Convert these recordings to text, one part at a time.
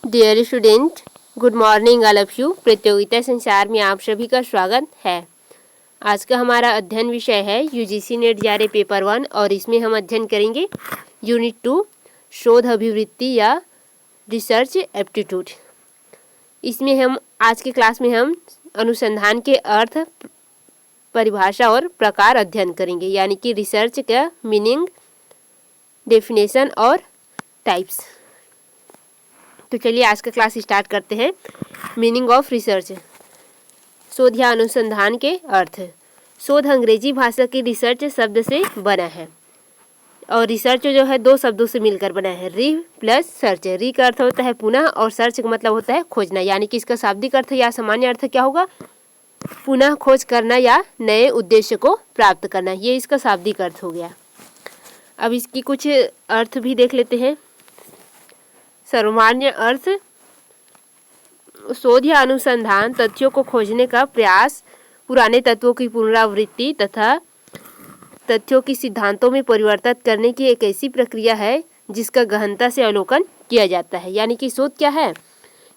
Dear student, good morning all of you. प्रतियोगिता संसार में आप सभी का स्वागत है। आज का हमारा अध्ययन विषय है यूजीसी नेट जारे पेपर 1 और इसमें हम अध्ययन करेंगे यूनिट 2 शोध अभिवृत्ति या रिसर्च एप्टीट्यूड। इसमें हम आज के क्लास में हम अनुसंधान के अर्थ, परिभाषा और प्रकार अध्ययन करेंगे, यानी कि रिसर्च का मीनिंग, डेफिनेशन और टाइप्स। तो चलिए आज का क्लास स्टार्ट करते हैं। मीनिंग ऑफ रिसर्च, शोध या अनुसंधान के अर्थ। शोध अंग्रेजी भाषा की रिसर्च शब्द से बना है और रिसर्च जो है दो शब्दों से मिलकर बना है, री प्लस सर्च। री का अर्थ होता है पुनः और सर्च का मतलब होता है खोजना, यानी कि इसका शाब्दिक अर्थ या सामान्य अर्थ क्या होगा? पुनः खोज करना या नए उद्देश्य को प्राप्त करना, ये इसका शाब्दिक अर्थ हो गया। अब इसकी कुछ अर्थ भी देख लेते हैं। सामान्य अर्थ, शोध या अनुसंधान तथ्यों को खोजने का प्रयास, पुराने तत्वों की पुनरावृत्ति तथा तथ्यों की सिद्धांतों में परिवर्तन करने की एक ऐसी प्रक्रिया है जिसका गहनता से अवलोकन किया जाता है। यानी कि शोध क्या है?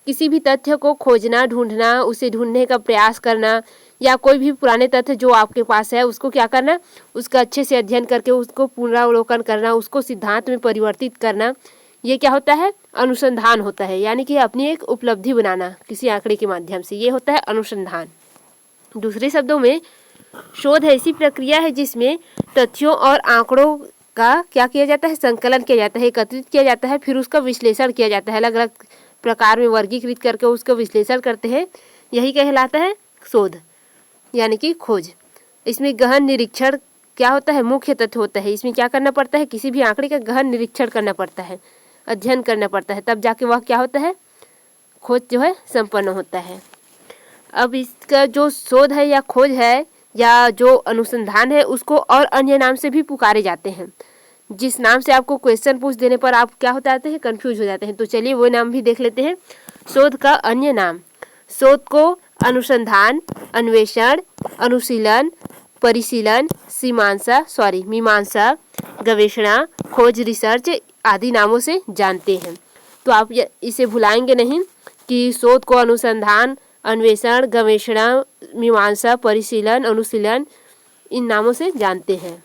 किसी भी तथ्य को खोजना, ढूंढना, उसे ढूंढने का प्रयास करना, या कोई भी पुराने तथ्य जो आपके पास है उसको क्या करना, उसका अच्छे से अध्ययन करके उसको पुनरावलोकन करना, उसको सिद्धांत में परिवर्तित करना, ये क्या होता है? अनुसंधान होता है। यानी कि अपनी एक उपलब्धि बनाना किसी आंकड़े के माध्यम से, ये होता है अनुसंधान। दूसरे शब्दों में शोध ऐसी प्रक्रिया है जिसमें तथ्यों और आंकड़ों का क्या किया जाता है? संकलन किया जाता है, एकत्रित किया जाता है, फिर उसका विश्लेषण किया जाता है, अलग अलग प्रकार में वर्गीकृत करके उसका विश्लेषण करते हैं। यही कहलाता है शोध, यानी कि खोज। इसमें गहन निरीक्षण क्या होता है? मुख्य तथ्य होता है। इसमें क्या करना पड़ता है? किसी भी आंकड़े का गहन निरीक्षण करना पड़ता है, अध्ययन करना पड़ता है, तब जाके वह क्या होता है? खोज जो है संपन्न होता है। अब इसका जो शोध है या खोज है या जो अनुसंधान है उसको और अन्य नाम से भी पुकारे जाते हैं। जिस नाम से आपको क्वेश्चन पूछ देने पर आप क्या हो जाते हैं? कंफ्यूज हो जाते हैं। तो चलिए वो नाम भी देख लेते हैं। शोध का अन्य नाम, शोध को अनुसंधान, अन्वेषण, अनुशीलन, परिशीलन, मीमांसा, गवेषणा, खोज, रिसर्च आदि नामों से जानते हैं। तो आप इसे भुलाएंगे नहीं कि शोध को अनुसंधान, अन्वेषण, गवेषणा, मीमांसा, परिशीलन, अनुशीलन इन नामों से जानते हैं।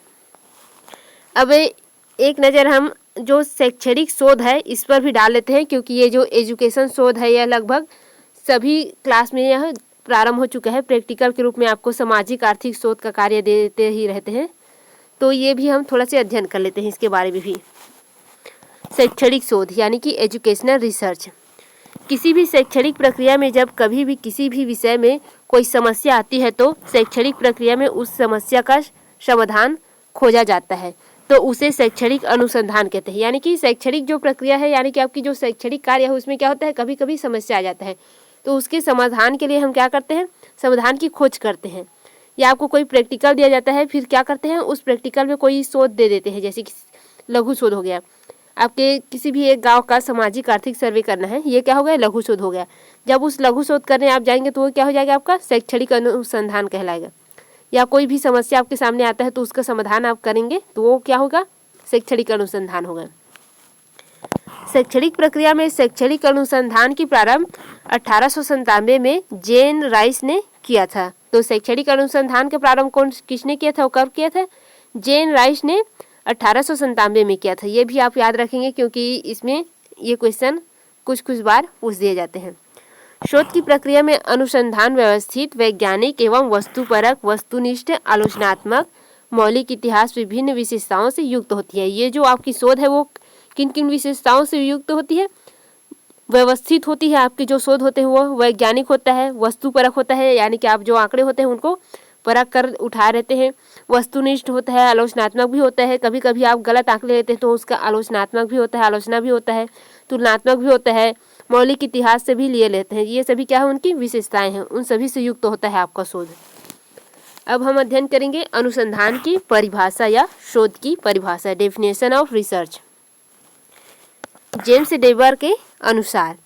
अब एक नज़र हम जो शैक्षणिक शोध है इस पर भी डाल लेते हैं, क्योंकि ये जो एजुकेशन शोध है यह लगभग सभी क्लास में यह प्रारंभ हो चुका है। प्रैक्टिकल के रूप में आपको सामाजिक आर्थिक शोध का कार्य देते ही रहते हैं, तो ये भी हम थोड़ा सा अध्ययन कर लेते हैं इसके बारे में भी। शैक्षणिक शोध यानी कि एजुकेशनल रिसर्च। किसी भी शैक्षणिक प्रक्रिया में जब कभी भी किसी भी विषय में कोई समस्या आती है तो शैक्षणिक प्रक्रिया में उस समस्या का समाधान खोजा जाता है, तो उसे शैक्षणिक अनुसंधान कहते हैं। यानी कि शैक्षणिक जो प्रक्रिया है, यानी कि आपकी जो शैक्षणिक कार्य है उसमें क्या होता है? कभी कभी समस्या आ जाता है, तो उसके समाधान के लिए हम क्या करते हैं? समाधान की खोज करते हैं। या आपको कोई प्रैक्टिकल दिया जाता है, फिर क्या करते हैं? उस प्रैक्टिकल में कोई शोध दे देते हैं, जैसे कि लघु शोध हो गया। आपके किसी भी एक गांव का सामाजिक आर्थिक सर्वे करना है, ये क्या हो गया? लघु शोध हो गया। जब उस लघु शोध करने आप जाएंगे तो वो क्या हो जाएगा? आपका शैक्षणिक अनुसंधान कहलाएगा। या कोई भी समस्या आपके सामने आता है तो उसका समाधान आप करेंगे तो वो क्या होगा? शैक्षणिक अनुसंधान होगा। शैक्षणिक प्रक्रिया में शैक्षणिक अनुसंधान की प्रारंभ 1897 में जेन राइस ने किया था। तो शैक्षणिक अनुसंधान का प्रारंभ किसने किया था और कब किया था? जेन राइस ने 1897 में किया था। ये भी आप याद रखेंगे क्योंकि इसमें ये क्वेश्चन कुछ बार पूछ दिए जाते हैं। शोध की प्रक्रिया में अनुसंधान व्यवस्थित, वैज्ञानिक एवं वस्तुपरक, वस्तुनिष्ठ, आलोचनात्मक, मौलिक, इतिहास विभिन्न विशेषताओं से युक्त होती है। ये जो आपकी शोध है वो किन किन विशेषताओं से युक्त होती है? व्यवस्थित होती है। आपके जो शोध होते हैं वो वैज्ञानिक होता है, वस्तुपरक होता है, यानी कि आप जो आंकड़े होते हैं उनको परख कर उठा रहते हैं, वस्तुनिष्ठ होता है, आलोचनात्मक भी होता है। कभी कभी आप गलत आंकड़े लेते हैं तो उसका आलोचनात्मक भी होता है, आलोचना भी होता है, तुलनात्मक भी होता है, मौलिक, इतिहास से भी लिए लेते हैं। ये सभी क्या है? उनकी विशेषताएं हैं, उन सभी से युक्त होता है आपका शोध। अब हम अध्ययन करेंगे अनुसंधान की परिभाषा या शोध की परिभाषा, डेफिनेशन ऑफ रिसर्च। जेम्स डेबर के अनुसार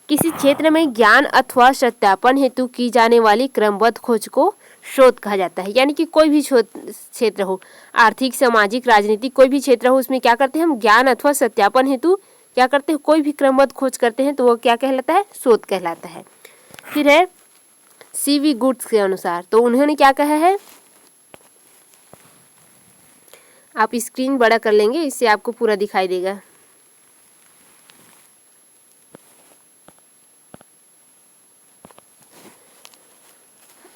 किसी क्षेत्र में ज्ञान अथवा सत्यापन हेतु की जाने वाली क्रमबद्ध खोज को शोध कहा जाता है। यानी कि कोई भी क्षेत्र हो, आर्थिक, सामाजिक, राजनीतिक, कोई भी क्षेत्र हो, उसमें क्या करते हैं हम? ज्ञान अथवा सत्यापन हेतु क्या करते हैं, कोई भी क्रमबद्ध खोज करते हैं तो वो क्या कहलाता है, शोध कहलाता है। फिर है सीवी गुड्स के अनुसार, तो उन्होंने क्या कहा है, आप स्क्रीन बड़ा कर लेंगे, इससे आपको पूरा दिखाई देगा।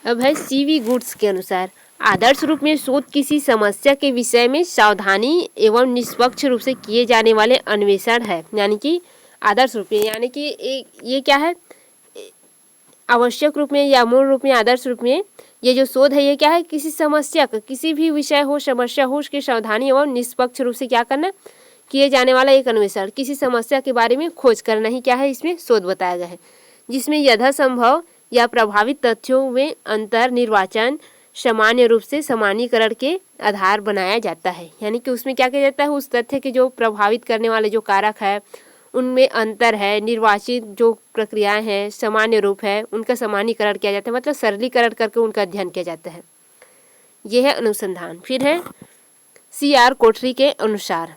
अब है सीवी गुड्स के अनुसार, आदर्श रूप में शोध किसी समस्या के विषय में सावधानी एवं निष्पक्ष रूप से किए जाने वाले अन्वेषण है। यानी कि आदर्श रूप में, यानी कि ये क्या है, आवश्यक रूप में या मूल रूप में, आदर्श रूप में ये जो शोध है ये क्या है, किसी समस्या का, किसी भी विषय हो, समस्या हो, उसकी सावधानी एवं निष्पक्ष रूप से क्या करना, किए जाने वाला एक अन्वेषण, किसी समस्या के बारे में खोज करना ही क्या है, इसमें शोध बताया गया है, जिसमें यथासंभव या प्रभावित तथ्यों में अंतर निर्वाचन सामान्य रूप से सामान्यीकरण के आधार बनाया जाता है। यानी कि उसमें क्या किया जाता है, उस तथ्य के जो प्रभावित करने वाले जो कारक है उनमें अंतर है, निर्वाचित जो प्रक्रियाएं हैं, सामान्य रूप है, उनका सामान्यीकरण किया जाता है, मतलब सरलीकरण करके उनका अध्ययन किया जाता है। यह है अनुसंधान। फिर है CR कोठरी के अनुसार,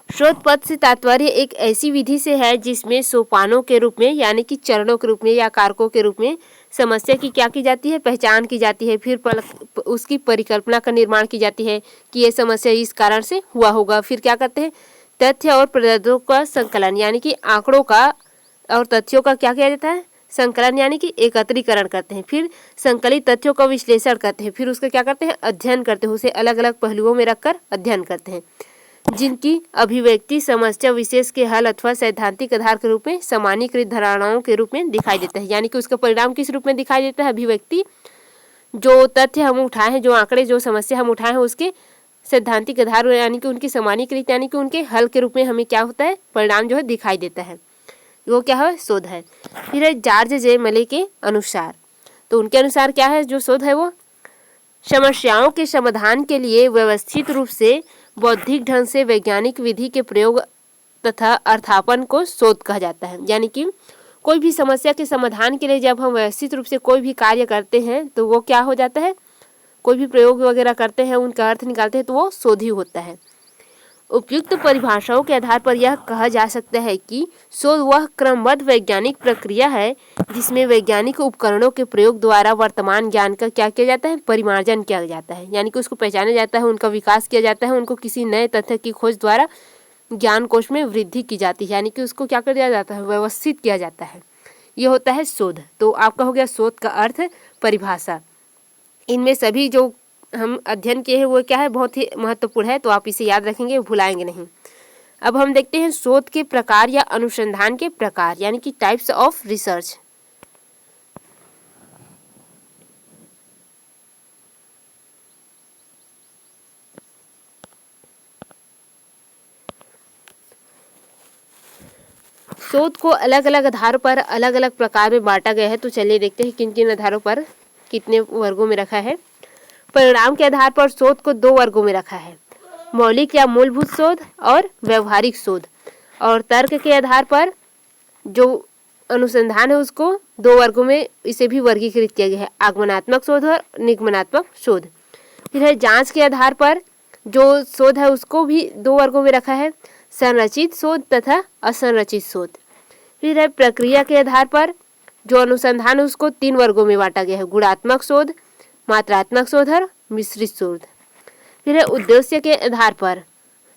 शोध पथ से तात्पर्य एक ऐसी विधि से है जिसमें सोपानों के रूप में, यानी कि चरणों के रूप में या कारकों के रूप में समस्या की क्या की जाती है, पहचान की जाती है, फिर उसकी परिकल्पना का निर्माण की जाती है कि ये समस्या इस कारण से हुआ होगा। फिर क्या करते हैं, तथ्य और प्रदर्शों का संकलन, यानी कि आंकड़ों का और तथ्यों का क्या किया जाता है, संकलन, यानी कि एकत्रीकरण करते हैं। फिर संकलित तथ्यों का विश्लेषण करते हैं, फिर उसका क्या करते हैं, अध्ययन करते हैं, उसे अलग अलग पहलुओं में रखकर अध्ययन करते हैं, जिनकी अभिव्यक्ति समस्या विशेष के हल अथवा सैद्धांतिक आधार के रूप में सामान्यीकृत धारणाओं के रूप में दिखाई देता है। यानी कि उसका परिणाम किस रूप में दिखाई देता है, अभिव्यक्ति, जो तथ्य हम उठाए हैं, जो आंकड़े, जो समस्या हम उठाए हैं, उसके सैद्धांतिक आधार यानी कि उनकी सामान्यीकृत, यानी कि उनके हल के रूप में हमें क्या होता है, परिणाम जो है दिखाई देता है, वो क्या है, शोध है। फिर है जॉर्ज जे मले के अनुसार, तो उनके अनुसार क्या है जो शोध है, वो समस्याओं के समाधान के लिए व्यवस्थित रूप से बौद्धिक ढंग से वैज्ञानिक विधि के प्रयोग तथा अर्थापन को शोध कहा जाता है। यानी कि कोई भी समस्या के समाधान के लिए जब हम व्यवस्थित रूप से कोई भी कार्य करते हैं तो वो क्या हो जाता है, कोई भी प्रयोग वगैरह करते हैं, उनका अर्थ निकालते हैं, तो वो शोध ही होता है। उपयुक्त परिभाषाओं के आधार पर यह कहा जा सकता है कि शोध वह क्रमबद्ध वैज्ञानिक प्रक्रिया है जिसमें वैज्ञानिक उपकरणों के प्रयोग द्वारा वर्तमान ज्ञान का क्या किया जाता है, परिमार्जन किया जाता है, यानी कि उसको पहचाना जाता है, उनका विकास किया जाता है, उनको किसी नए तथ्य की खोज द्वारा ज्ञान कोश में वृद्धि की जाती है, यानी कि उसको क्या कर दिया जाता है, व्यवस्थित किया जाता है। ये होता है शोध। तो आपका हो गया शोध का अर्थ, परिभाषा। इनमें सभी जो हम अध्ययन किए हैं वो क्या है, बहुत ही महत्वपूर्ण है, तो आप इसे याद रखेंगे, भुलाएंगे नहीं। अब हम देखते हैं शोध के प्रकार या अनुसंधान के प्रकार, यानी कि टाइप्स ऑफ रिसर्च। शोध को अलग अलग आधारों पर अलग अलग प्रकार में बांटा गया है, तो चलिए देखते हैं किन किन आधारों पर कितने वर्गों में रखा है। परिणाम के आधार पर शोध को 2 वर्गों में रखा है, मौलिक या मूलभूत शोध और व्यवहारिक शोध। और तर्क के आधार पर जो अनुसंधान है उसको 2 वर्गों में इसे भी वर्गीकृत किया गया है, आगमनात्मक शोध और निगमनात्मक शोध। फिर है जांच के आधार पर जो शोध है उसको भी 2 वर्गों में रखा है, संरचित शोध तथा असंरचित शोध। फिर है प्रक्रिया के आधार पर जो अनुसंधान है उसको 3 वर्गों में बांटा गया है, गुणात्मक शोध, मात्रात्मक शोध और मिश्रित शोध। फिर है उद्देश्य के आधार पर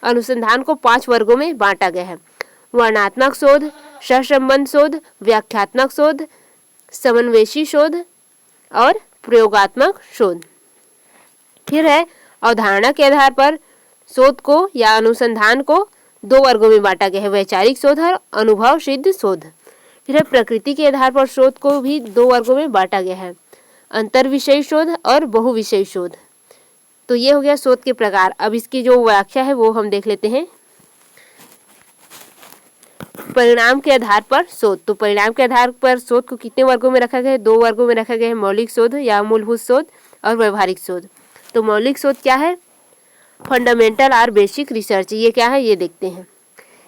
अनुसंधान को 5 वर्गों में बांटा गया है, वर्णनात्मक शोध, सहसंबंध शोध, व्याख्यात्मक शोध, समन्वेषी शोध और प्रयोगात्मक शोध। फिर है अवधारणा के आधार पर शोध को या अनुसंधान को 2 वर्गों में बांटा गया है, वैचारिक शोध और अनुभव सिद्ध शोध। फिर है प्रकृति के आधार पर शोध को भी 2 वर्गों में बांटा गया है, अंतर विषय शोध और बहुविषय शोध। तो ये हो गया शोध के प्रकार। अब इसकी जो व्याख्या है वो हम देख लेते हैं। परिणाम के आधार पर शोध, तो परिणाम के आधार पर शोध को कितने वर्गों में रखा गया है, 2 वर्गों में रखा गया है, मौलिक शोध या मूलभूत शोध और व्यवहारिक शोध। तो मौलिक शोध क्या है, फंडामेंटल और बेसिक रिसर्च, ये क्या है ये देखते हैं।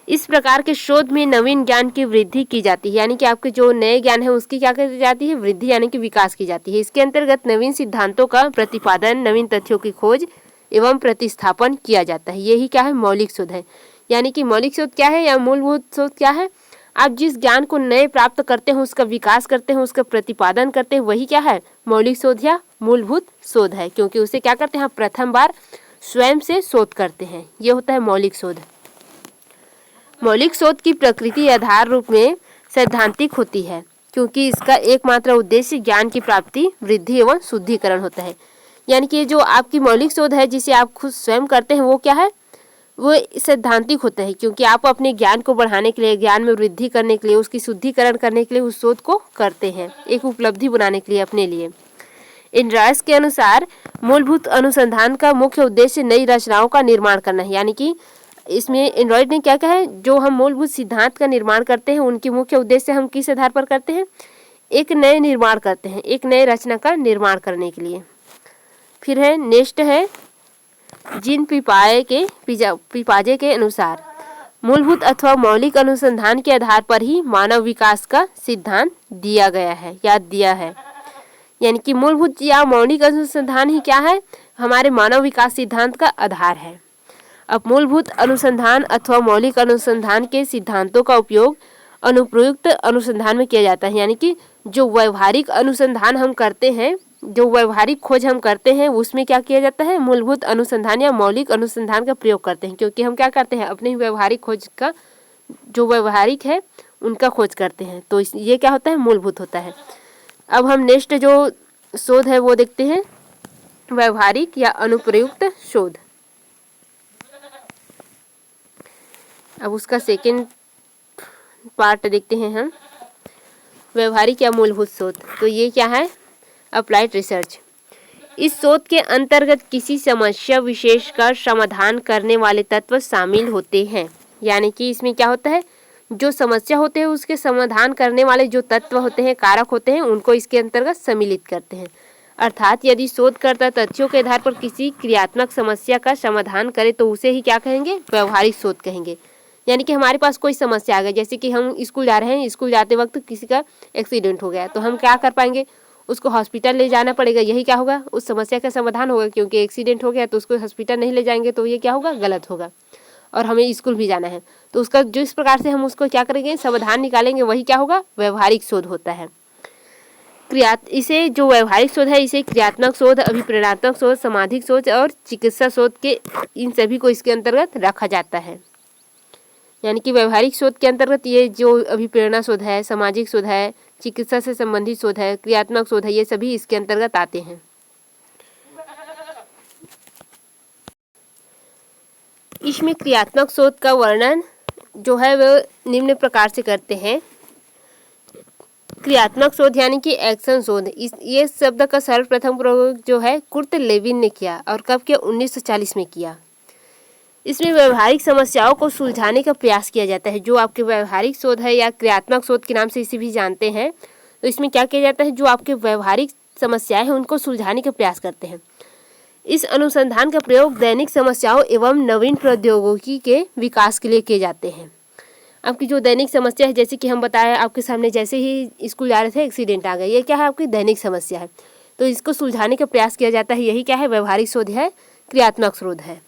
इस प्रकार के शोध में नवीन ज्ञान की वृद्धि की जाती है, यानी कि आपके जो नए ज्ञान है उसकी क्या की जाती है, वृद्धि यानी कि विकास की जाती है। इसके अंतर्गत नवीन सिद्धांतों का प्रतिपादन, नवीन तथ्यों की खोज एवं प्रतिस्थापन किया जाता है, यही क्या है मौलिक शोध है। यानी कि मौलिक शोध क्या है या मूलभूत शोध क्या है? आप जिस ज्ञान को नए प्राप्त करते हैं, उसका विकास करते हैं, उसका प्रतिपादन करते हैं, वही क्या है? मौलिक शोध या मूलभूत शोध है, क्योंकि उसे क्या करते हैं? प्रथम बार स्वयं से शोध करते हैं, ये होता है मौलिक शोध। मौलिक शोध की प्रकृति आधार रूप में सैद्धांतिक होती है, क्योंकि इसका एकमात्र उद्देश्य ज्ञान की प्राप्ति, वृद्धि एवं शुद्धिकरण होता है। यानी कि जो आपकी मौलिक शोध है जिसे आप खुद स्वयं करते हैं, वो क्या है? वो सैद्धांतिक होता है, क्योंकि आप अपने ज्ञान को बढ़ाने के लिए, ज्ञान में वृद्धि करने के लिए, उसकी शुद्धिकरण करने के लिए उस शोध को करते हैं, एक उपलब्धि बनाने के लिए अपने लिए। एंड्रॉयस के अनुसार मूलभूत अनुसंधान का मुख्य उद्देश्य नई रचनाओं का निर्माण करना है। यानी कि इसमें एंड्रॉयड ने क्या कहा है? जो हम मूलभूत सिद्धांत का निर्माण करते हैं, उनकी मुख्य उद्देश्य हम किस आधार पर करते हैं? एक नए निर्माण करते हैं, एक नए रचना का निर्माण करने के लिए। फिर है नेक्स्ट है जीन पिपाजे के अनुसार मूलभूत अथवा मौलिक अनुसंधान के आधार पर ही मानव विकास का सिद्धांत दिया गया है या दिया है। यानी कि मूलभूत या मौलिक अनुसंधान ही क्या है? हमारे मानव विकास सिद्धांत का आधार है। अब मूलभूत अनुसंधान अथवा मौलिक अनुसंधान के सिद्धांतों का उपयोग अनुप्रयुक्त अनुसंधान में किया जाता है। यानी कि जो व्यवहारिक अनुसंधान हम करते हैं, जो व्यवहारिक खोज हम करते हैं, उसमें क्या किया जाता है? मूलभूत अनुसंधान या मौलिक अनुसंधान का प्रयोग करते हैं, क्योंकि हम क्या करते हैं? अपने व्यवहारिक खोज का, जो व्यवहारिक है उनका खोज करते हैं, तो ये क्या होता है? मूलभूत होता है। अब हम नेक्स्ट जो शोध है वो देखते हैं, व्यवहारिक या अनुप्रयुक्त शोध। अब उसका सेकेंड पार्ट देखते हैं हम, व्यवहारिक या मूलभूत शोध। तो ये क्या है? Applied research. इस शोध के अंतर्गत किसी समस्या विशेष का समाधान करने वाले तत्व शामिल होते हैं। यानी कि इसमें क्या होता है? जो समस्या होते हैं उसके समाधान करने वाले जो तत्व होते हैं, कारक होते हैं, उनको इसके अंतर्गत सम्मिलित करते हैं। अर्थात यदि शोधकर्ता तथ्यों के आधार पर किसी क्रियात्मक समस्या का समाधान करे तो उसे ही क्या कहेंगे? व्यवहारिक शोध कहेंगे। यानी कि हमारे पास कोई समस्या आ गई, जैसे कि हम स्कूल जा रहे हैं, स्कूल जाते वक्त किसी का एक्सीडेंट हो गया, तो हम क्या कर पाएंगे? उसको हॉस्पिटल ले जाना पड़ेगा, यही क्या होगा? उस समस्या का समाधान होगा, क्योंकि एक्सीडेंट हो गया तो उसको हॉस्पिटल नहीं ले जाएंगे तो ये क्या होगा? गलत होगा। और हमें स्कूल भी जाना है, तो उसका जिस प्रकार से हम उसको क्या करेंगे? समाधान निकालेंगे, वही क्या होगा? व्यवहारिक शोध होता है। इसे जो व्यवहारिक शोध है, इसे क्रियात्मक शोध, अभिप्रेरणात्मक शोध, सामाजिक शोध और चिकित्सा शोध के, इन सभी को इसके अंतर्गत रखा जाता है। यानी कि व्यवहारिक शोध के अंतर्गत ये जो अभिप्रेरणा शोध है, सामाजिक शोध है, चिकित्सा से संबंधित शोध है, क्रियात्मक शोध है, ये सभी इसके अंतर्गत आते हैं। इसमें क्रियात्मक शोध का वर्णन जो है वो निम्न प्रकार से करते हैं। क्रियात्मक शोध यानी कि एक्शन शोध, ये शब्द का सर्वप्रथम प्रयोग जो है कुर्ट लेविन ने किया, और कब किया? 1940 में किया। इसमें व्यवहारिक समस्याओं को सुलझाने का प्रयास किया जाता है। जो आपके व्यवहारिक शोध है या क्रियात्मक शोध के नाम से इसे भी जानते हैं, तो इसमें क्या किया जाता है? जो आपके व्यवहारिक समस्याएं हैं उनको सुलझाने का प्रयास करते हैं। इस अनुसंधान का प्रयोग दैनिक समस्याओं एवं नवीन प्रौद्योगिकी के विकास के लिए किए जाते हैं। आपकी जो दैनिक समस्या है, जैसे कि हम बताएं आपके सामने, जैसे ही स्कूल जा रहे थे एक्सीडेंट आ गया, ये क्या है? आपकी दैनिक समस्या है, तो इसको सुलझाने का प्रयास किया जाता है, यही क्या है? व्यवहारिक शोध है, क्रियात्मक शोध है।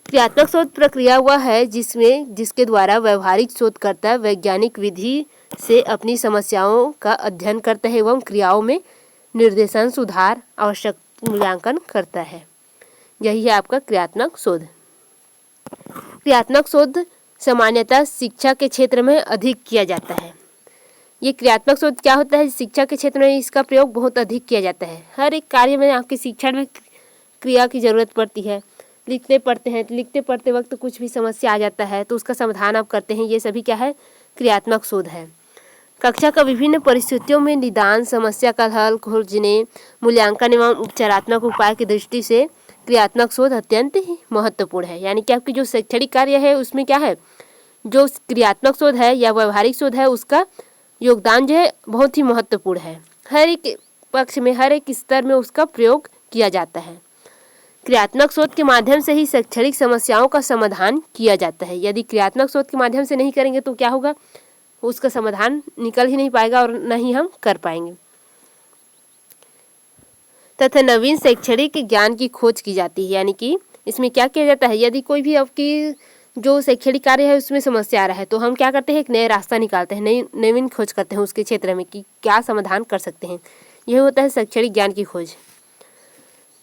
क्रियात्मक शोध प्रक्रिया वह है जिसके द्वारा व्यवहारिक शोधकर्ता वैज्ञानिक विधि से अपनी समस्याओं का अध्ययन करता है एवं क्रियाओं में निर्देशन, सुधार, आवश्यक मूल्यांकन करता है, यही है आपका क्रियात्मक शोध। क्रियात्मक शोध सामान्यतः शिक्षा के क्षेत्र में अधिक किया जाता है। ये क्रियात्मक शोध क्या होता है? शिक्षा के क्षेत्र में इसका प्रयोग बहुत अधिक किया जाता है। हर एक कार्य में आपके शिक्षण में क्रिया की जरूरत पड़ती है। लिखते पढ़ते हैं, तो लिखते पढ़ते वक्त कुछ भी समस्या आ जाता है तो उसका समाधान आप करते हैं, ये सभी क्या है? क्रियात्मक शोध है। कक्षा का विभिन्न परिस्थितियों में निदान, समस्या का हल खोजने, मूल्यांकन एवं उपचारात्मक उपाय की दृष्टि से क्रियात्मक शोध अत्यंत ही महत्वपूर्ण है। यानी कि आपकी जो शैक्षणिक कार्य है उसमें क्या है? जो क्रियात्मक शोध है या व्यवहारिक शोध है उसका योगदान जो है बहुत ही महत्वपूर्ण है। हर एक पक्ष में, हर एक स्तर में उसका प्रयोग किया जाता है। क्रियात्मक शोध के माध्यम से ही शैक्षणिक समस्याओं का समाधान किया जाता है। यदि क्रियात्मक शोध के माध्यम से नहीं करेंगे तो क्या होगा? उसका समाधान निकल ही नहीं पाएगा और न ही हम कर पाएंगे। तथा नवीन शैक्षणिक ज्ञान की खोज की जाती है। यानी कि इसमें क्या किया जाता है? यदि कोई भी आपकी जो शैक्षणिक कार्य है उसमें समस्या आ रहा है, तो हम क्या करते हैं, एक नया रास्ता निकालते हैं, नई नवीन खोज करते हैं उसके क्षेत्र में कि क्या समाधान कर सकते हैं। यह होता है शैक्षणिक ज्ञान की खोज।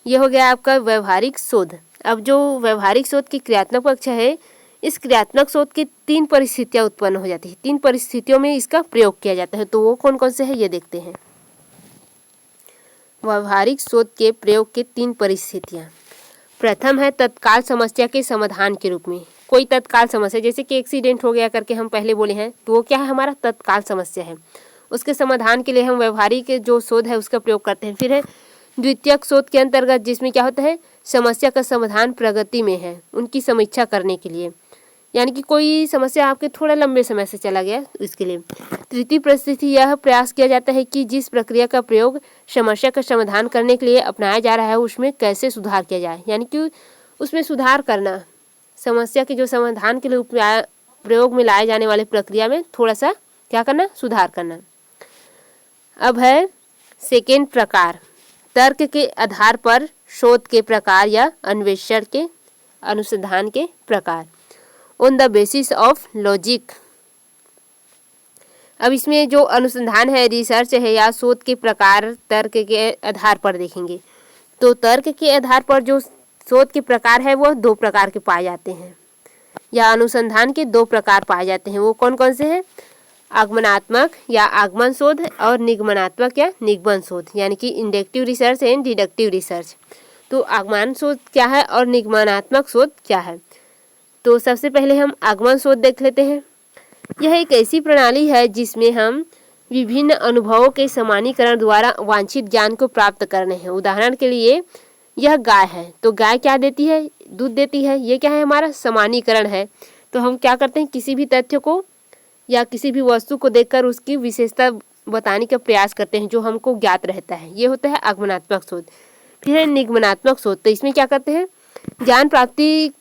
यह हो गया आपका व्यवहारिक शोध। अब जो व्यवहारिक शोध की क्रियात्मक पक्ष है, इस क्रियात्मक शोध की 3 परिस्थितियाँ उत्पन्न हो जाती है। 3 परिस्थितियों में इसका प्रयोग किया जाता है, तो वो कौन कौन से है ये देखते हैं। व्यवहारिक शोध के प्रयोग के 3 परिस्थितियाँ। प्रथम है तत्काल समस्या के समाधान के रूप में। कोई तत्काल समस्या, जैसे कि एक्सीडेंट हो गया करके हम पहले बोले हैं, तो वो क्या है, हमारा तत्काल समस्या है। उसके समाधान के लिए हम व्यवहारिक जो शोध है उसका प्रयोग करते हैं। फिर है द्वितीयक शोध के अंतर्गत, जिसमें क्या होता है, समस्या का समाधान प्रगति में है, उनकी समीक्षा करने के लिए, यानी कि कोई समस्या आपके थोड़ा लंबे समय से चला गया इसके लिए। तृतीय परिस्थिति, यह प्रयास किया जाता है कि जिस प्रक्रिया का प्रयोग समस्या का समाधान करने के लिए अपनाया जा रहा है उसमें कैसे सुधार किया जाए, यानी कि उसमें सुधार करना, समस्या के जो समाधान के लिए प्रयोग में लाए जाने वाले प्रक्रिया में थोड़ा सा क्या करना, सुधार करना। अब है सेकेंड प्रकार, तर्क के आधार पर शोध के प्रकार या अन्वेषण के अनुसंधान के प्रकार, on the basis of logic. अब इसमें जो अनुसंधान है, रिसर्च है या शोध के प्रकार तर्क के आधार पर देखेंगे। तो तर्क के आधार पर जो शोध के प्रकार है वो 2 प्रकार के पाए जाते हैं, या अनुसंधान के 2 प्रकार पाए जाते हैं। वो कौन कौन से हैं, आगमनात्मक या आगमन शोध और निगमनात्मक या निगमन शोध, यानी कि inductive research and deductive research. तो आगमन शोध क्या है और निगमनात्मक शोध क्या है। तो सबसे पहले हम आगमन शोध देख लेते हैं। यह एक ऐसी प्रणाली है जिसमें हम विभिन्न अनुभवों के सामान्यीकरण द्वारा वांछित ज्ञान को प्राप्त करने हैं। उदाहरण के लिए यह गाय है, तो गाय क्या देती है, दूध देती है। ये क्या है, हमारा सामान्यीकरण है। तो हम क्या करते हैं, किसी भी तथ्य को या किसी भी वस्तु को देखकर उसकी विशेषता बताने का प्रयास करते हैं जो हमको ज्ञात रहता है। ये होता है आगमनात्मक शोध। फिर है निगमनात्मक शोध। तो इसमें क्या करते हैं, ज्ञान प्राप्ति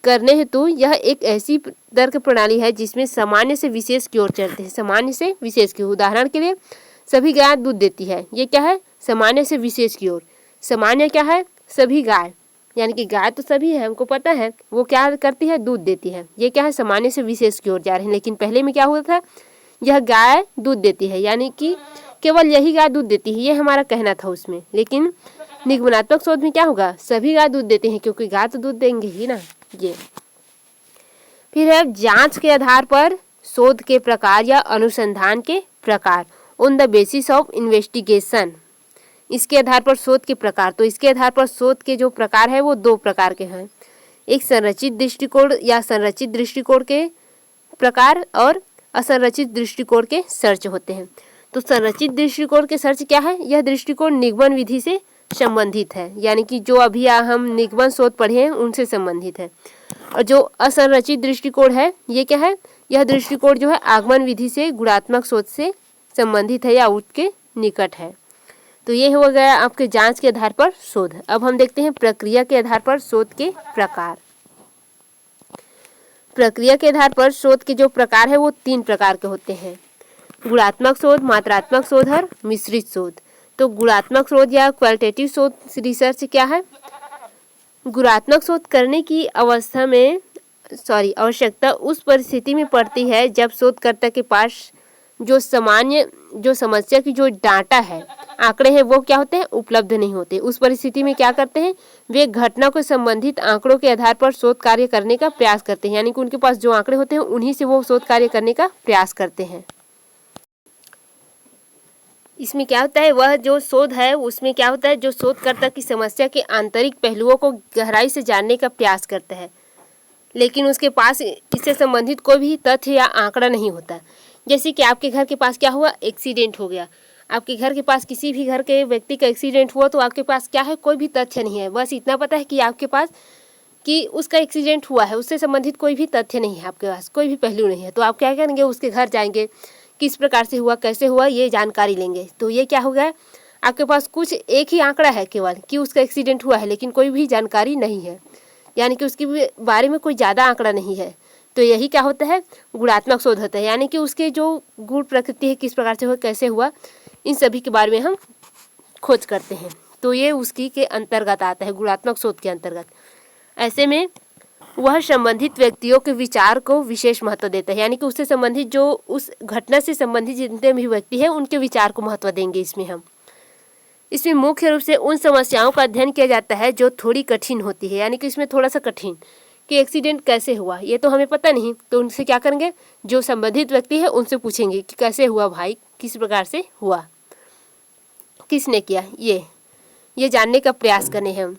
करने हेतु यह एक ऐसी तर्क प्रणाली है जिसमें सामान्य से विशेष की ओर चलते हैं। सामान्य से विशेष की, उदाहरण के लिए सभी गाय दूध देती है, ये क्या है, सामान्य से विशेष की ओर। सामान्य क्या है, सभी गाय, यानी कि गाय तो सभी है, हमको पता है, वो क्या करती है, दूध देती है। ये क्या है, सामान्य से विशेष की ओर जा रहे हैं। लेकिन पहले में क्या हुआ था, यह गाय दूध देती है, यानी कि केवल यही गाय दूध देती है, ये हमारा कहना था उसमें। लेकिन निगमनात्मक शोध में क्या होगा, सभी गाय दूध देते हैं, क्योंकि गाय तो दूध देंगे ही ना। ये फिर है जांच के आधार पर शोध के प्रकार या अनुसंधान के प्रकार, on the basis of investigation. इसके आधार पर शोध के प्रकार, तो इसके आधार पर शोध के जो प्रकार है वो 2 प्रकार के हैं। एक संरचित दृष्टिकोण या संरचित दृष्टिकोण के प्रकार और असंरचित दृष्टिकोण के सर्च होते हैं। तो संरचित दृष्टिकोण के सर्च क्या है, यह दृष्टिकोण निगमन विधि से संबंधित है, यानी कि जो अभी हम निगमन शोध पढ़े हैं उनसे संबंधित है। और जो असंरचित दृष्टिकोण है, ये क्या है, यह दृष्टिकोण जो है आगमन विधि से गुणात्मक शोध से संबंधित है या उसके निकट है। तो ये हो गया आपके जांच के आधार पर शोध। अब हम देखते हैं प्रक्रिया के आधार पर शोध के प्रकार। प्रक्रिया के आधार पर शोध के जो प्रकार है वो 3 प्रकार के होते हैं, गुणात्मक शोध, मात्रात्मक शोध और मिश्रित शोध। तो गुणात्मक शोध या क्वालिटेटिव शोध रिसर्च क्या है, गुणात्मक शोध करने की आवश्यकता उस परिस्थिति में पड़ती है जब शोधकर्ता के पास जो समस्या की जो डाटा है, आंकड़े हैं, वो क्या होते हैं, उपलब्ध नहीं होते। उस परिस्थिति में क्या करते हैं, वे घटना को संबंधित आंकड़ों के आधार पर शोध कार्य करने का प्रयास करते हैं, यानी कि उनके पास जो आंकड़े होते हैं उन्हीं से वो शोध कार्य करने का प्रयास करते हैं। इसमें क्या होता है, वह जो शोध है उसमें क्या होता है, जो शोधकर्ता की समस्या के आंतरिक पहलुओं को गहराई से जानने का प्रयास करता है, लेकिन उसके पास इससे संबंधित कोई भी तथ्य या आंकड़ा नहीं होता। जैसे कि आपके घर के पास क्या हुआ, एक्सीडेंट हो गया। आपके घर के पास किसी भी घर के व्यक्ति का एक्सीडेंट हुआ तो आपके पास क्या है, कोई भी तथ्य नहीं है। बस इतना पता है कि आपके पास कि उसका एक्सीडेंट हुआ है, उससे संबंधित कोई भी तथ्य नहीं है, आपके पास कोई भी पहलू नहीं है। तो आप क्या करेंगे, उसके घर जाएंगे, किस प्रकार से हुआ, कैसे हुआ, ये जानकारी लेंगे। तो ये क्या हो गया, आपके पास कुछ एक ही आंकड़ा है केवल कि उसका एक्सीडेंट हुआ है, लेकिन कोई भी जानकारी नहीं है, यानी कि उसके बारे में कोई ज़्यादा आंकड़ा नहीं है। तो यही क्या होता है, गुणात्मक शोध होता है, यानी कि उसके जो गुण प्रकृति है, किस प्रकार से हुआ, कैसे हुआ, इन सभी के बारे में हम खोज करते हैं। तो ये उसकी के अंतर्गत आता है, गुणात्मक शोध के अंतर्गत। ऐसे में वह संबंधित व्यक्तियों के विचार को विशेष महत्व देता है, यानी कि उससे संबंधित जो उस घटना से संबंधित जितने भी व्यक्ति हैं उनके विचार को महत्व देंगे। इसमें मुख्य रूप से उन समस्याओं का अध्ययन किया जाता है जो थोड़ी कठिन होती है, यानी कि इसमें थोड़ा सा कठिन कि एक्सीडेंट कैसे हुआ ये तो हमें पता नहीं, तो उनसे क्या करेंगे, जो संबंधित व्यक्ति है उनसे पूछेंगे कि कैसे हुआ भाई, किस प्रकार से हुआ, किसने किया, ये जानने का प्रयास करने हैं हम।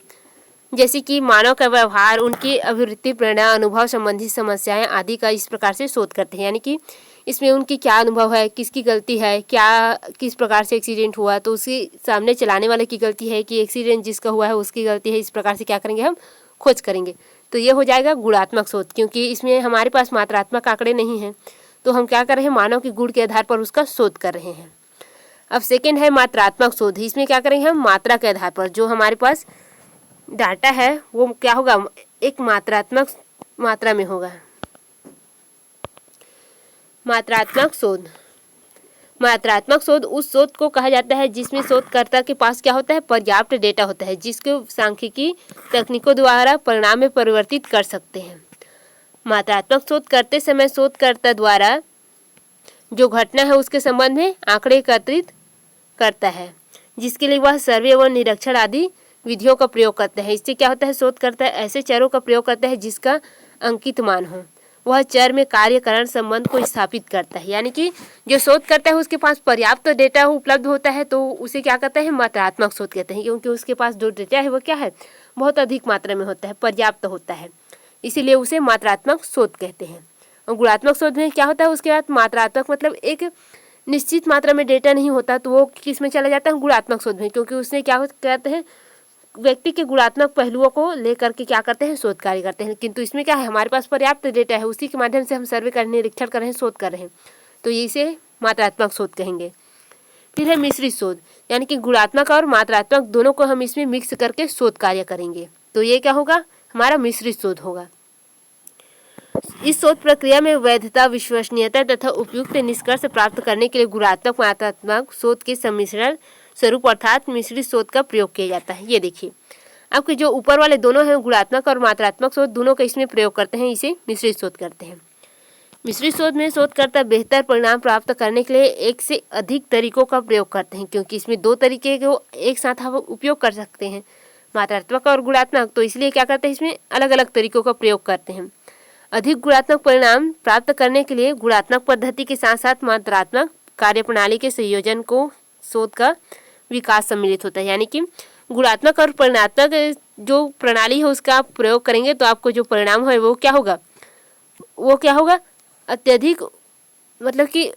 जैसे कि मानव का व्यवहार, उनकी अभिवृत्ति, प्रेरणा, अनुभव संबंधित समस्याएं आदि का इस प्रकार से शोध करते हैं, यानी कि इसमें उनकी क्या अनुभव है, किसकी गलती है, क्या किस प्रकार से एक्सीडेंट हुआ, तो उसके सामने चलाने वाले की गलती है कि एक्सीडेंट जिसका हुआ है उसकी गलती है, इस प्रकार से क्या करेंगे हम, खोज करेंगे। तो ये हो जाएगा गुणात्मक शोध, क्योंकि इसमें हमारे पास मात्रात्मक आंकड़े नहीं हैं, तो हम क्या कर रहे हैं, मानव के गुण के आधार पर उसका शोध कर रहे हैं। अब सेकेंड है मात्रात्मक शोध। इसमें क्या करेंगे हम, मात्रा के आधार पर जो हमारे पास डाटा है वो क्या होगा, एक मात्रात्मक मात्रा में होगा। मात्रात्मक शोध, मात्रात्मक शोध उस शोध को कहा जाता है जिसमें शोधकर्ता के पास क्या होता है, पर्याप्त डेटा होता है जिसको सांख्यिकी तकनीकों द्वारा परिणाम में परिवर्तित कर सकते हैं। मात्रात्मक शोध करते समय शोधकर्ता द्वारा जो घटना है उसके संबंध में आंकड़े एकत्रित करता है, जिसके लिए वह सर्वे व निरीक्षण आदि विधियों का प्रयोग करते हैं। इससे क्या होता है, शोधकर्ता ऐसे चरों का प्रयोग करता है जिसका अंकित मान हो, वह चर में कार्य कारण संबंध को स्थापित करता है, यानी कि जो शोध करता है उसके पास पर्याप्त डेटा उपलब्ध होता है तो उसे क्या कहते हैं, मात्रात्मक शोध कहते हैं, क्योंकि उसके पास जो डेटा है वो क्या है, बहुत अधिक मात्रा में होता है, पर्याप्त होता है, इसीलिए उसे मात्रात्मक शोध कहते हैं। और गुणात्मक शोध में क्या होता है, उसके बाद मात्रात्मक मतलब एक निश्चित मात्रा में डेटा नहीं होता तो वो किस में चला जाता है, गुणात्मक शोध में, क्योंकि उसने क्या कहते हैं, व्यक्ति के गुणात्मक पहलुओं को लेकर के क्या करते हैं, शोध कार्य करते हैं। किंतु इसमें क्या है, हमारे पास पर्याप्त डेटा है, उसी के माध्यम से हम सर्वे कर निरीक्षण कर रहे हैं, शोध कर रहे हैं, तो इसे मात्रात्मक शोध कहेंगे। फिर है मिश्रित शोध, यानी कि गुणात्मक और मात्रात्मक दोनों को हम इसमें मिक्स करके शोध कार्य करेंगे, तो ये क्या होगा, हमारा मिश्रित शोध होगा। इस शोध प्रक्रिया में वैधता, विश्वसनीयता तथा उपयुक्त निष्कर्ष प्राप्त करने के लिए गुणात्मक मात्रात्मक शोध के सम्मिश्रण स्वरूप अर्थात मिश्रित शोध का प्रयोग किया जाता है। ये देखिए आपके जो ऊपर वाले दोनों हैं, गुणात्मक और मात्रात्मक शोध दोनों का इसमें प्रयोग करते हैं, इसे मिश्रित शोध करते हैं। मिश्रित शोध में शोधकर्ता बेहतर परिणाम प्राप्त करने के लिए एक से अधिक तरीकों का प्रयोग करते हैं, क्योंकि इसमें दो तरीके को एक साथ हम उपयोग कर सकते हैं, मात्रात्मक और गुणात्मक, तो इसलिए क्या करते हैं, इसमें अलग अलग तरीकों का प्रयोग करते हैं। अधिक गुणात्मक परिणाम प्राप्त करने के लिए गुणात्मक पद्धति के साथ साथ मात्रात्मक कार्यप्रणाली के संयोजन को शोध का विकास सम्मिलित होता है, यानी कि गुणात्मक और परिणात्मक जो प्रणाली है उसका आप प्रयोग करेंगे तो आपको जो परिणाम है वो क्या होगा, अत्यधिक मतलब कि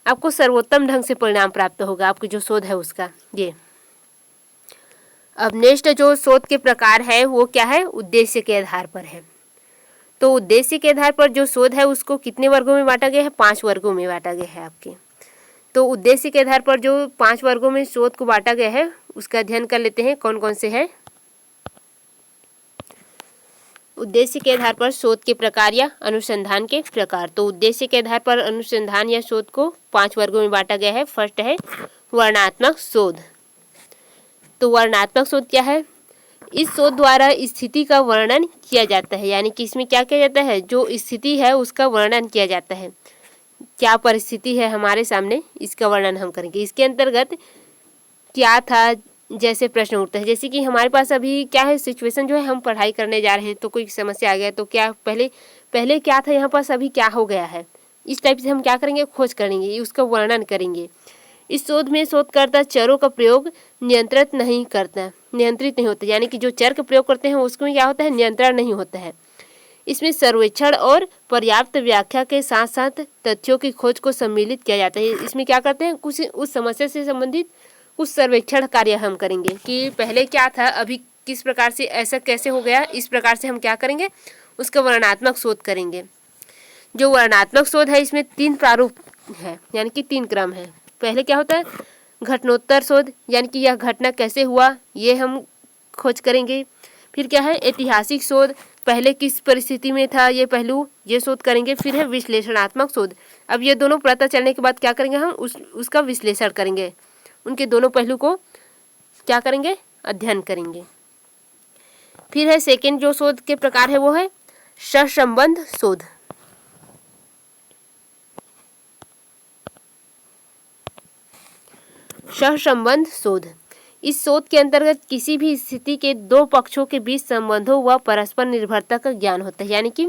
आपको सर्वोत्तम ढंग से परिणाम प्राप्त होगा आपकी जो शोध है उसका। ये अब नेक्स्ट जो शोध के प्रकार है वो क्या है, उद्देश्य के आधार पर है। तो उद्देश्य के आधार पर जो शोध है उसको कितने वर्गों में बांटा गया है, 5 वर्गों में बांटा गया है आपके। तो उद्देश्य के आधार पर जो 5 वर्गों में शोध को बांटा गया है उसका अध्ययन कर लेते हैं, कौन कौन से हैं। उद्देश्य के आधार पर शोध के प्रकार या अनुसंधान के प्रकार। तो उद्देश्य के आधार पर अनुसंधान या शोध को 5 वर्गों में बांटा गया है। फर्स्ट है वर्णनात्मक शोध। तो वर्णनात्मक शोध क्या है, इस शोध द्वारा स्थिति का वर्णन किया जाता है, यानी कि इसमें क्या किया जाता है, जो स्थिति है उसका वर्णन किया जाता है, क्या परिस्थिति है हमारे सामने इसका वर्णन हम करेंगे। इसके अंतर्गत क्या था जैसे प्रश्न उठता है, जैसे कि हमारे पास अभी क्या है सिचुएशन, जो है हम पढ़ाई करने जा रहे हैं तो कोई समस्या आ गया तो क्या पहले क्या था यहाँ पास, अभी क्या हो गया है, इस टाइप से हम क्या करेंगे, खोज करेंगे, उसका वर्णन करेंगे। इस शोध में शोधकर्ता चरों का प्रयोग नियंत्रित नहीं होता, यानी कि जो चर का प्रयोग करते हैं उसमें क्या होता है, नियंत्रण नहीं होता है। इसमें सर्वेक्षण और पर्याप्त व्याख्या के साथ साथ तथ्यों की खोज को सम्मिलित किया जाता है। इसमें क्या करते हैं, कुछ उस समस्या से संबंधित कुछ सर्वेक्षण कार्य हम करेंगे कि पहले क्या था, अभी किस प्रकार से ऐसा कैसे हो गया, इस प्रकार से हम क्या करेंगे, उसका वर्णनात्मक शोध करेंगे। जो वर्णनात्मक शोध है इसमें 3 प्रारूप है, यानी कि 3 क्रम है। पहले क्या होता है, घटनोत्तर शोध, यानी कि यह घटना कैसे हुआ ये हम खोज करेंगे। फिर क्या है, ऐतिहासिक शोध, पहले किस परिस्थिति में था ये पहलू, ये शोध करेंगे। फिर है विश्लेषणात्मक शोध, अब ये दोनों पता चलने के बाद क्या करेंगे, हम उसका विश्लेषण करेंगे, उनके दोनों पहलू को क्या करेंगे, अध्ययन करेंगे। फिर है सेकेंड जो शोध के प्रकार है वो है सहसंबंध शोध। सहसंबंध शोध, इस शोध के अंतर्गत किसी भी स्थिति के दो पक्षों के बीच संबंधों व परस्पर निर्भरता का ज्ञान होता है। यानी कि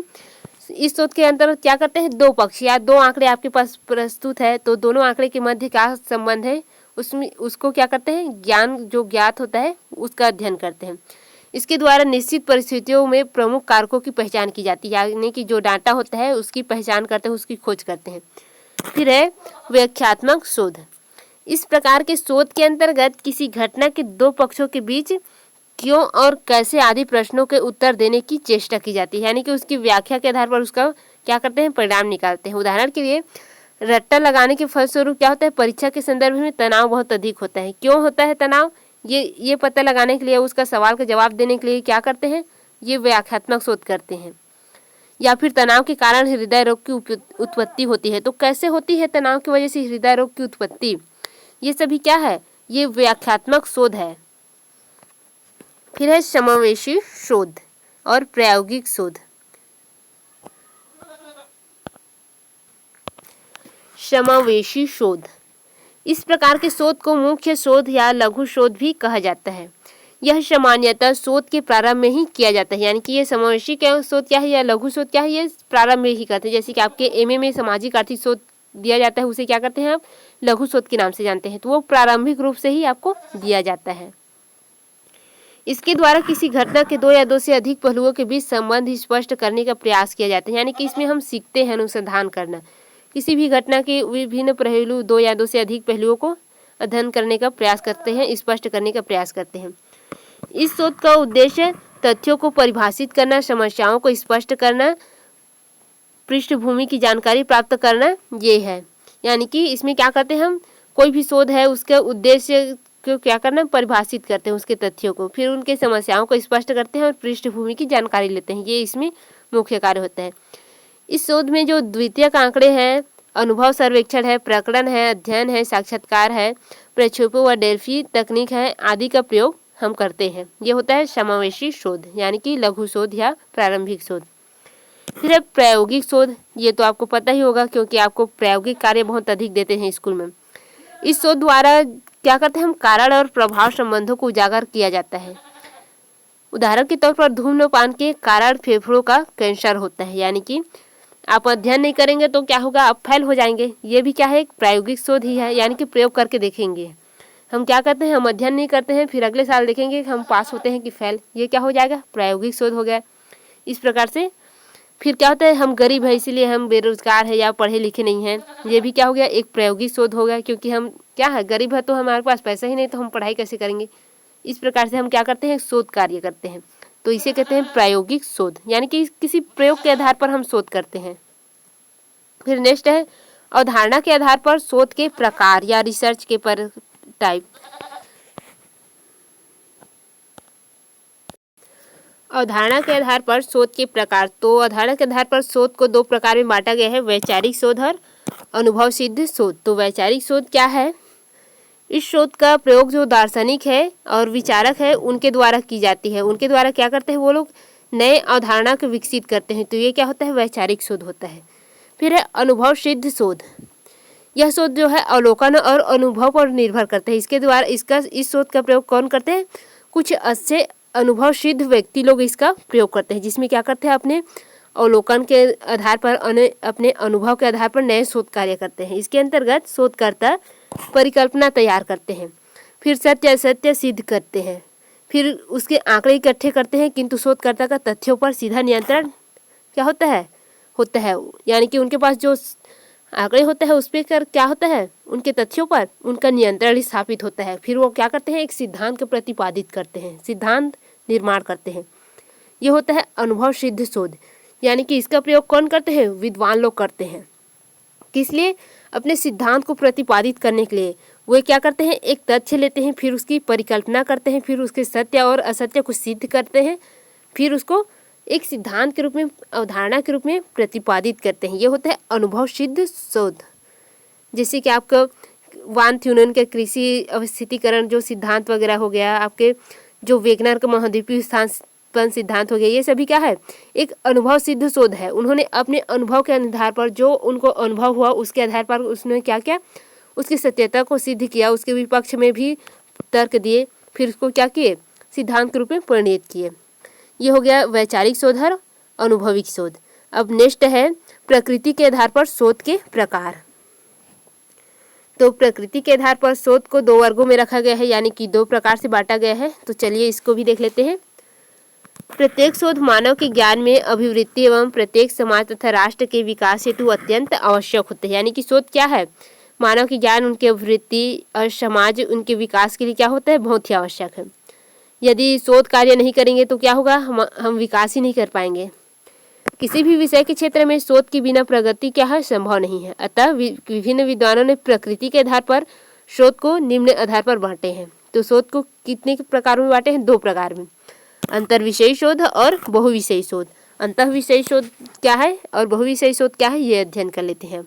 इस शोध के अंतर्गत क्या करते हैं, दो पक्ष या दो आंकड़े आपके पास प्रस्तुत है तो दोनों आंकड़े के मध्य क्या संबंध है उसमें उसको क्या करते हैं, ज्ञान जो ज्ञात होता है उसका अध्ययन करते हैं। इसके द्वारा निश्चित परिस्थितियों में प्रमुख कारकों की पहचान की जाती है, यानी कि जो डाटा होता है उसकी पहचान करते हैं, उसकी खोज करते हैं। फिर है व्याख्यात्मक शोध, इस प्रकार के शोध के अंतर्गत किसी घटना के दो पक्षों के बीच क्यों और कैसे आदि प्रश्नों के उत्तर देने की चेष्टा की जाती है, यानी कि उसकी व्याख्या के आधार पर उसका क्या करते हैं, परिणाम निकालते हैं। उदाहरण के लिए रट्टा लगाने के फलस्वरूप क्या होता है, परीक्षा के संदर्भ में तनाव बहुत अधिक होता है। क्यों होता है तनाव, ये पता लगाने के लिए, उसका सवाल का जवाब देने के लिए क्या करते हैं, ये व्याख्यात्मक शोध करते हैं। या फिर तनाव के कारण हृदय रोग की उत्पत्ति होती है, तो कैसे होती है तनाव की वजह से हृदय रोग की उत्पत्ति, ये सभी क्या है, ये व्याख्यात्मक शोध है। फिर है समावेशी शोध और प्रायोगिक शोध। समावेशी शोध, इस प्रकार के शोध को मुख्य शोध या लघु शोध भी कहा जाता है। यह सामान्यतः शोध के प्रारंभ में ही किया जाता है, यानी कि ये समावेशी क्या शोध क्या है या लघु शोध क्या है, ये प्रारंभ में ही करते हैं। जैसे कि आपके एमए में सामाजिक आर्थिक शोध दिया जाता है, उसे क्या करते हैं आप लघु शोध के नाम से जानते हैं, तो वो प्रारंभिक रूप से ही आपको दिया जाता है। इसके द्वारा किसी घटना के दो या दो से अधिक पहलुओं के बीच संबंध स्पष्ट करने का प्रयास किया जाता है, यानी कि इसमें हम सीखते हैं अनुसंधान करना। किसी भी घटना के विभिन्न पहलू, दो या दो से अधिक पहलुओं को अध्ययन करने का प्रयास करते हैं, स्पष्ट करने का प्रयास करते हैं। इस शोध का उद्देश्य तथ्यों को परिभाषित करना, समस्याओं को स्पष्ट करना, पृष्ठभूमि की जानकारी प्राप्त करना, ये है। यानी कि इसमें क्या करते हैं हम, कोई भी शोध है उसके उद्देश्य को क्या करना, परिभाषित करते हैं उसके तथ्यों को, फिर उनके समस्याओं को स्पष्ट करते हैं और पृष्ठभूमि की जानकारी लेते हैं, ये इसमें मुख्य कार्य होता है। इस शोध में जो द्वितीयक आंकड़े हैं, अनुभव सर्वेक्षण है, प्रकरण है, अध्ययन है, साक्षात्कार है, प्रक्षेपों व डेल्फी तकनीक है आदि का प्रयोग हम करते हैं। ये होता है समावेशी शोध, यानी कि लघु शोध या प्रारंभिक शोध। फिर है प्रायोगिक शोध, ये तो आपको पता ही होगा क्योंकि आपको प्रायोगिक कार्य बहुत अधिक देते हैं स्कूल में। इस शोध द्वारा क्या करते हैं हम, कारण और प्रभाव संबंधों को उजागर किया जाता है। उदाहरण के तौर पर धूम्रपान के कारण फेफड़ों का कैंसर होता है, यानी कि आप अध्ययन नहीं करेंगे तो क्या होगा, आप फेल हो जाएंगे। ये भी क्या है, एक प्रायोगिक शोध ही है, यानी कि प्रयोग करके देखेंगे। हम क्या करते हैं, हम अध्ययन नहीं करते हैं, फिर अगले साल देखेंगे हम पास होते हैं कि फेल, ये क्या हो जाएगा, प्रायोगिक शोध हो गया। इस प्रकार से फिर क्या होता है, हम गरीब है इसीलिए हम बेरोजगार है या पढ़े लिखे नहीं हैं, ये भी क्या हो गया, एक प्रायोगिक शोध हो गया, क्योंकि हम क्या है, गरीब है तो हमारे पास पैसा ही नहीं तो हम पढ़ाई कैसे करेंगे। इस प्रकार से हम क्या करते हैं, शोध कार्य करते हैं, तो इसे कहते हैं प्रायोगिक शोध, यानी कि किसी प्रयोग के आधार पर हम शोध करते हैं। फिर नेक्स्ट है अवधारणा के आधार पर शोध के प्रकार या रिसर्च के पर टाइप। अवधारणा के आधार पर शोध के प्रकार, तो अवधारणा के आधार पर शोध को दो प्रकार में बांटा गया है, वैचारिक शोध और अनुभव सिद्ध शोध। तो वैचारिक शोध क्या है, इस शोध का प्रयोग जो दार्शनिक है और विचारक है उनके द्वारा की जाती है। उनके द्वारा क्या करते हैं, वो लोग नए अवधारणा को विकसित करते हैं, तो ये क्या होता है, वैचारिक शोध होता है। फिर है अनुभव सिद्ध शोध, यह शोध जो है अवलोकन और अनुभव पर निर्भर करते हैं। इसके द्वारा इस शोध का प्रयोग कौन करते हैं, कुछ अच्छे अनुभव सिद्ध व्यक्ति लोग इसका प्रयोग करते हैं, जिसमें क्या करते हैं, अपने अवलोकन के आधार पर, अपने अनुभव के आधार पर नए शोध कार्य करते हैं। इसके अंतर्गत शोधकर्ता परिकल्पना तैयार करते हैं, फिर सत्य असत्य सिद्ध करते हैं, फिर उसके आंकड़े इकट्ठे करते हैं, किंतु शोधकर्ता का तथ्यों पर सीधा नियंत्रण क्या होता है, यानी कि उनके पास जो आंकड़े होते हैं उस पर क्या होता है, उनके तथ्यों पर उनका नियंत्रण स्थापित होता है। फिर वो क्या करते हैं, एक सिद्धांत को प्रतिपादित करते हैं, सिद्धांत निर्माण करते हैं। ये होता है अनुभव सिद्ध शोध, यानी कि इसका प्रयोग कौन करते हैं, विद्वान लोग करते हैं। किस लिए, अपने सिद्धांत को प्रतिपादित करने के लिए। वो क्या करते हैं, एक तथ्य लेते हैं, फिर उसकी परिकल्पना करते हैं, फिर उसके सत्य और असत्य को सिद्ध करते हैं, फिर उसको एक सिद्धांत के रूप में, अवधारणा के रूप में प्रतिपादित करते हैं। ये होता है अनुभव सिद्ध शोध। जैसे कि आपका वान थ्यूनन के कृषि अवस्थितिकरण जो सिद्धांत वगैरह हो गया, आपके जो वेगनर का महाद्वीपीय उत्पन्न सिद्धांत हो गया, ये सभी क्या है, एक अनुभव सिद्ध शोध है। उन्होंने अपने अनुभव के आधार पर, जो उनको अनुभव हुआ उसके आधार पर उसने क्या किया, उसकी सत्यता को सिद्ध किया, उसके विपक्ष में भी तर्क दिए, फिर उसको क्या किए, सिद्धांत के रूप में परिणित किए। ये हो गया वैचारिक शोध और अनुभविक शोध। अब नेक्स्ट है प्रकृति के आधार पर शोध के प्रकार। तो प्रकृति के आधार पर शोध को दो वर्गों में रखा गया है, यानी कि दो प्रकार से बांटा गया है। तो चलिए इसको भी देख लेते हैं। प्रत्येक शोध मानव के ज्ञान में अभिवृद्धि एवं प्रत्येक समाज तथा राष्ट्र के विकास हेतु अत्यंत आवश्यक होते हैं। यानी कि शोध क्या है, मानव की ज्ञान, उनकी अभिवृद्धि और समाज उनके विकास के लिए क्या होता है, बहुत ही आवश्यक है। यदि शोध कार्य नहीं करेंगे तो क्या होगा, हम विकास ही नहीं कर पाएंगे। किसी भी विषय के क्षेत्र में शोध के बिना प्रगति क्या है, संभव नहीं है। अतः विभिन्न विद्वानों ने प्रकृति के आधार पर शोध को निम्न आधार पर बांटे हैं। तो शोध को कितने प्रकारों में बांटे हैं, दो प्रकार में, अंतर्विषयी शोध और बहुविषयी शोध। अंतःविषयी शोध क्या है और बहुविषयी शोध क्या है, ये अध्ययन कर लेते हैं।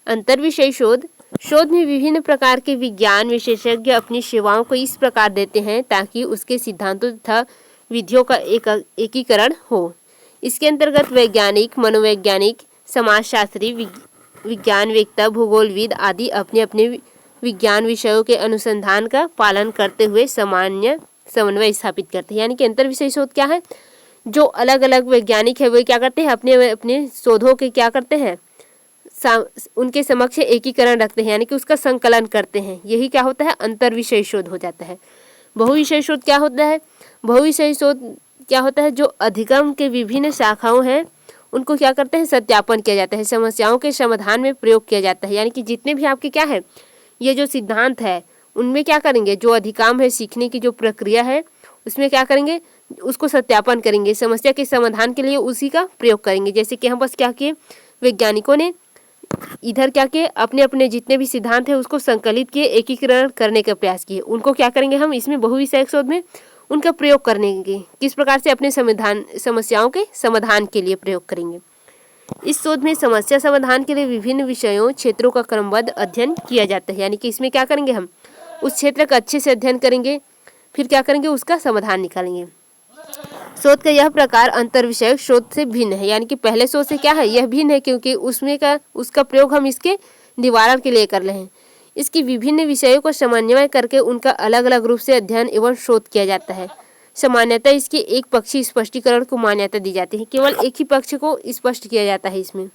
अंतर्विषयी शोध में विभिन्न प्रकार के विज्ञान विशेषज्ञ अपनी सेवाओं को इस प्रकार देते हैं ताकि उसके सिद्धांतों तथा विधियों का एकीकरण हो। इसके अंतर्गत वैज्ञानिक, मनोवैज्ञानिक, समाजशास्त्री, विज्ञानवेत्ता, भूगोलविद आदि अपने अपने विज्ञान विषयों के अनुसंधान का पालन करते हुए सामान्य समन्वय स्थापित करते हैं। यानी कि अंतर्विषयी शोध क्या है, जो अलग अलग वैज्ञानिक है वे क्या करते हैं, अपने अपने शोधों के क्या करते हैं, उनके समक्ष एकीकरण रखते हैं, यानी कि उसका संकलन करते हैं। यही क्या होता है, अंतर्विषय शोध हो जाता है। बहुविषय शोध क्या होता है, बहुविषय शोध क्या होता है, जो अधिगम के विभिन्न शाखाओं हैं उनको क्या करते हैं, सत्यापन किया जाता है, समस्याओं के समाधान में प्रयोग किया जाता है। यानी कि जितने भी आपके क्या है, ये जो सिद्धांत है उनमें क्या करेंगे, जो अधिगम है, सीखने की जो प्रक्रिया है उसमें क्या करेंगे, उसको सत्यापन करेंगे, समस्या के समाधान के लिए उसी का प्रयोग करेंगे। जैसे कि हम बस क्या किए, वैज्ञानिकों ने इधर क्या किए, अपने अपने जितने भी सिद्धांत है उसको संकलित किए, एकीकरण करने का प्रयास किए। उनको क्या करेंगे हम इसमें बहुविषयक शोध में उनका प्रयोग करने के किस प्रकार से अपने समस्याओं के समाधान के लिए प्रयोग करेंगे। इस शोध में समस्या समाधान के लिए विभिन्न विषयों, क्षेत्रों का क्रमबद्ध अध्ययन किया जाता है। यानी कि इसमें क्या करेंगे, हम उस क्षेत्र का अच्छे से अध्ययन करेंगे, फिर क्या करेंगे, उसका समाधान निकालेंगे। शोध का यह प्रकार अंतर्विषयक शोध से भिन्न है। यानी कि पहले शोध से क्या है, यह भिन्न है क्योंकि उसका प्रयोग हम इसके निवारण के लिए कर रहे हैं। इसकी विभिन्न विषयों को समन्वय करके उनका अलग अलग रूप से अध्ययन एवं शोध किया जाता है। सामान्यतः इसके एक पक्षी स्पष्टीकरण को मान्यता दी जाती है। केवल एक ही पक्ष को स्पष्ट किया जाता है, इसमें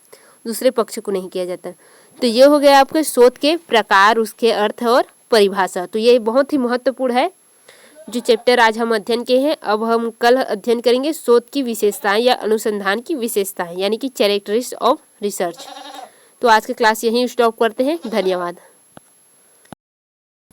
दूसरे पक्ष को नहीं किया जाता। तो ये हो गया आपके शोध के प्रकार, उसके अर्थ और परिभाषा। तो ये बहुत ही महत्वपूर्ण है जो चैप्टर आज हम अध्ययन किए हैं। अब हम कल अध्ययन करेंगे शोध की विशेषताएं या अनुसंधान की विशेषताएं, यानी कि कैरेक्टरिस्टिक्स ऑफ रिसर्च। तो आज की क्लास यहीं स्टॉप करते हैं। धन्यवाद।